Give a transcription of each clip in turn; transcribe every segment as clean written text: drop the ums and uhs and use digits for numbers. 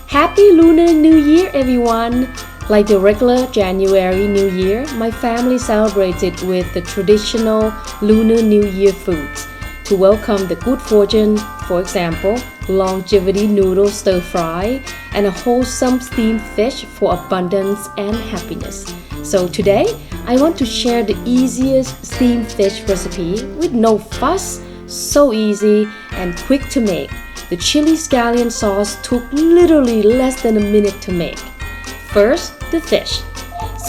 Happy Lunar New Year, everyone! Like the regular January New Year, my family celebrated with the traditional Lunar New Year foods to welcome the good fortune, for example, longevity noodle stir fry, and a wholesome steamed fish for abundance and happiness. So today, I want to share the easiest steamed fish recipe with no fuss, so easy and quick to make. The chili scallion sauce took literally less than a minute to make. First, the fish.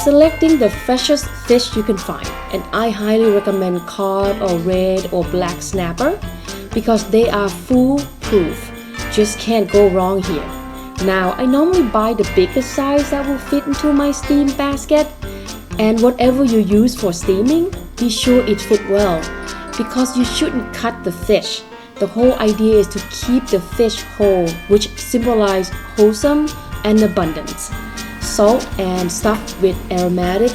Selecting the freshest fish you can find, and I highly recommend cod or red or black snapper because they are foolproof. Just can't go wrong here. Now, I normally buy the biggest size that will fit into my steam basket, and whatever you use for steaming, be sure it fit well because you shouldn't cut the fish. The whole idea is to keep the fish whole, which symbolize wholesome and abundance. Salt and stuffed with aromatic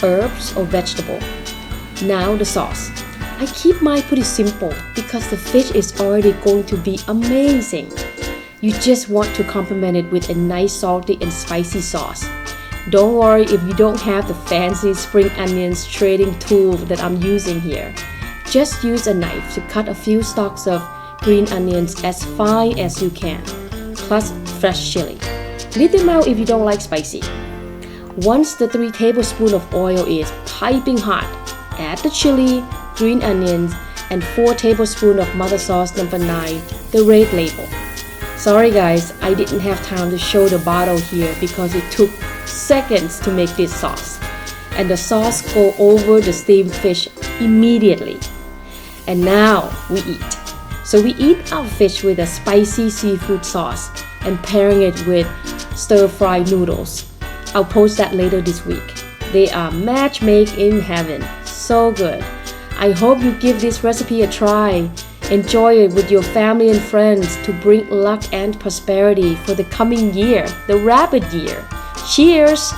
herbs or vegetable. Now the sauce. I keep mine pretty simple because the fish is already going to be amazing. You just want to complement it with a nice salty and spicy sauce. Don't worry if you don't have the fancy spring onions trading tool that I'm using here. Just use a knife to cut a few stalks of green onions as fine as you can, plus fresh chili. Leave them out if you don't like spicy. Once the 3 tablespoons of oil is piping hot, add the chili, green onions, and 4 tablespoons of mother sauce number 9, the red label. Sorry guys, I didn't have time to show the bottle here because it took seconds to make this sauce. And the sauce go over the steamed fish immediately. And now we eat. So we eat our fish with a spicy seafood sauce and pairing it with stir-fry noodles. I'll post that later this week. They are match made in heaven. So good. I hope you give this recipe a try. Enjoy it with your family and friends to bring luck and prosperity for the coming year, the rabbit year. Cheers!